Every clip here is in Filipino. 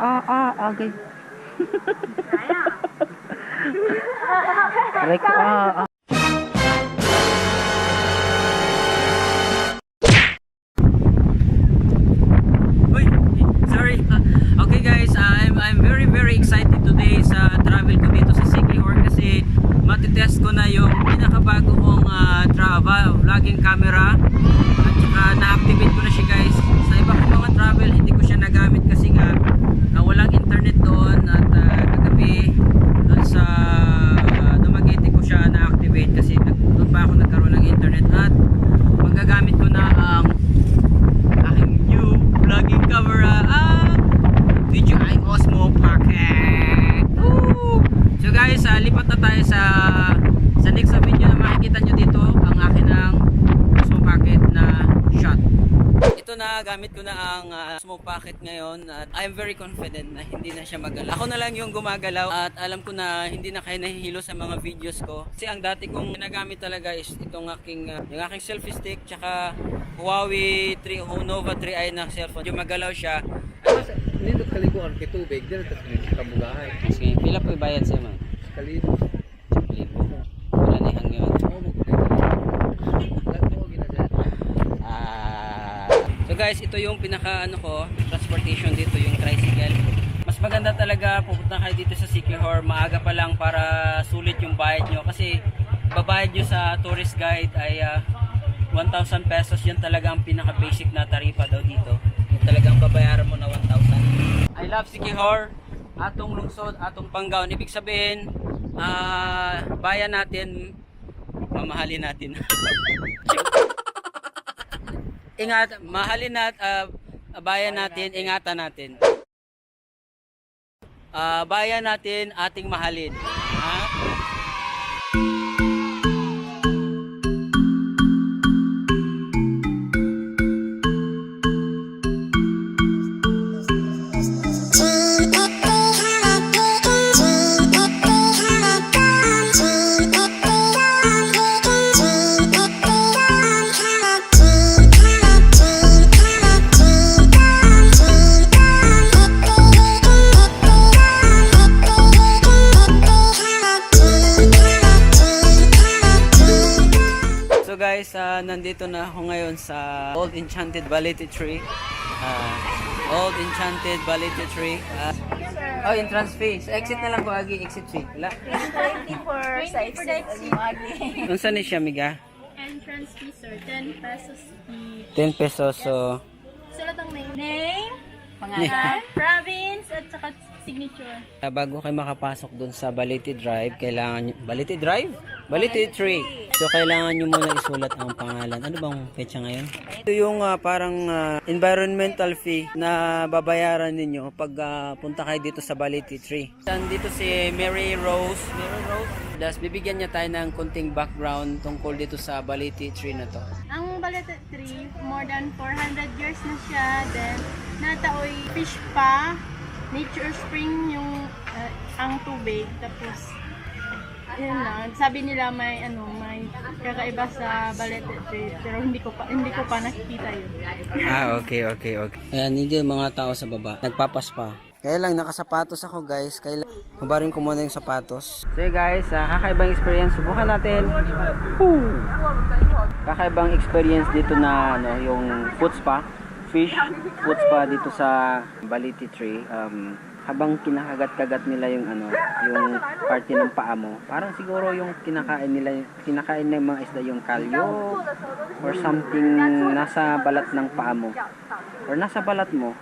Okay. Aray ko, Uy, sorry. Okay guys, I'm very excited today sa travel ko dito sa Siquijor kasi matitest ko na yung pinakabago kong vlogging camera at saka na-activate ko na siya guys. Sa iba kong mga travel hindi ko siya nagamit kasi nga walang internet doon at kagabi doon sa Dumaguete ko siya na-activate kasi doon pa ako nagkaroon ng internet at magagamit ko na ang aking new vlogging camera, DJI Osmo Pocket. Woo! So guys, lipat na tayo sa next video na makikita nyo dito ang akin ng Osmo Pocket na shot. Ito na, gamit ko na ang Osmo Pocket ngayon at I'm very confident na hindi na siya magalaw. Ako na lang yung gumagalaw at alam ko na hindi na kayo nahihilo sa mga videos ko. Kasi ang dati kong ginagamit talaga is itong yung aking selfie stick tsaka Huawei Nova 3i na cellphone. Yung magalaw siya. Nindot kaliguan kay tubig, dito sa kabugahay. Sige, pila po ibayad siya man? Kalibo. Libo. Wala na hangyon. So guys, ito yung pinaka transportation dito, yung tricycle. Mas maganda talaga pupunta kayo dito sa Siquijor maaga pa lang para sulit yung bayad nyo kasi babayad nyo sa tourist guide ay 1,000 pesos. Yan talaga ang pinaka basic na tarifa daw dito. Yung talagang babayaran mo na 1,000. I love Siquijor, atong lungsod, atong Panggaon. Ibig sabihin, bayan natin, mamahalin natin. Mahalin bayan natin, ingatan natin. Bayan natin, ating mahalin. Guys, nandito na ako ngayon sa Old Enchanted Balete Tree. Old Enchanted Balete Tree. Entrance fee. So, exit na lang ko agi, exit fee. Wala. 24 sa exit agi. Unsa ni siya, miga? Entrance fee sir, 10 pesos fee. 10 pesos. So Sulat ang name, pangalan, province at saka signature. Bago kayo makapasok dun sa Balete Drive, kailangan Balete Drive? Balete Tree. So kailangan nyo muna isulat ang pangalan. Ano bang petsa ngayon? Ito yung parang environmental fee na babayaran ninyo pag punta kayo dito sa Balete Tree. Dito si Mary Rose. Das bibigyan niya tayo ng konting background tungkol dito sa Balete Tree na to. Ang Balete Tree, more than 400 years na siya. Then nataoy fish pa. Nature spring yung ang tubig. Tapos yun lang, sabi nila may kakaiba sa Balete Tree pero hindi ko pa nakikita yun. Okay. Ayan, hindi yung mga tao sa baba. Nagpapaspa. Kaya lang nakasapatos ako guys. Kaya hubarin ko muna yung sapatos. So guys, kakaibang experience. Subukan natin. Kakaibang experience dito na yung foot spa. Fish foot spa dito sa Balete Tree. Habang kinakagat-kagat nila yung yung parte ng paa mo, parang siguro yung kinakain ng mga isda yung kalyo or something nasa balat ng paa mo or nasa balat mo.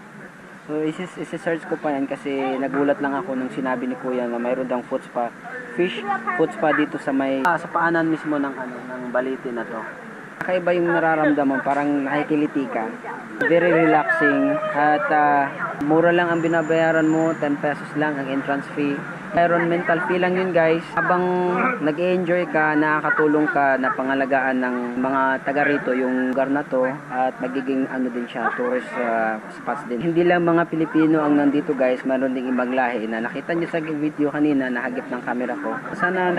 So isi-search ko pa yan kasi nagulat lang ako nung sinabi ni Kuya na mayroon dang foot spa, fish foot spa dito sa sa paanan mismo ng ng Balete na to. Kakaiba yung nararamdaman, parang nakikiliti ka. Very relaxing at mura lang ang binabayaran mo, 10 pesos lang ang entrance fee. Environmental fee lang yun guys. Habang nag-enjoy ka, nakakatulong ka na pangalagaan ng mga taga rito yung lugar na to at magiging din siya, tourist spots din. Hindi lang mga Pilipino ang nandito guys, meron ding ibang lahi na nakita nyo sa video kanina, nahagip ng camera ko. Sana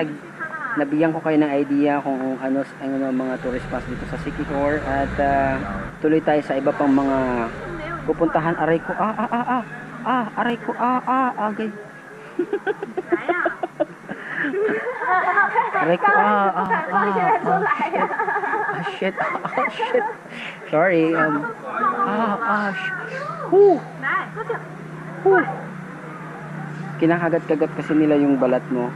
nabigyan ko kayo ng idea kung ano mga tourist spots dito sa Siquijor at tuloy tayo sa iba pang mga pupuntahan. Aray ko, Aray ko. Agay. Aray ko. Shit. Shit. Sorry. Kinakagat-kagat kasi nila yung balat mo.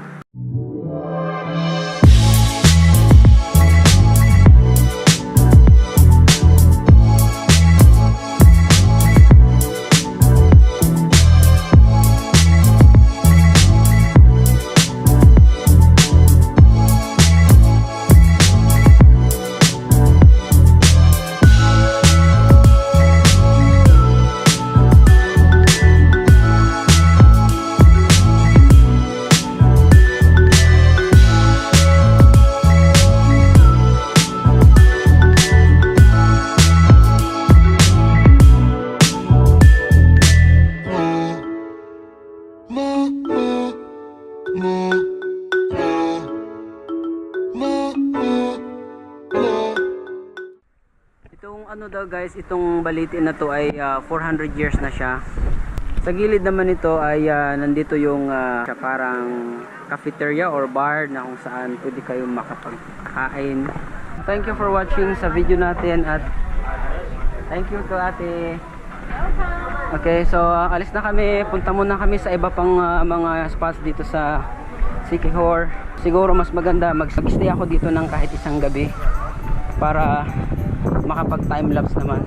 Itong ano daw guys, itong balitin na to ay 400 years na siya. Sa gilid naman ito ay nandito yung siya parang cafeteria or bar na kung saan pwede kayong makapagkain. Thank you for watching sa video natin at thank you to ate. Okay, so alis na kami. Punta muna kami sa iba pang mga spots dito sa Siquijor. Siguro mas maganda mag-stay ako dito ng kahit isang gabi para makapag time lapse naman.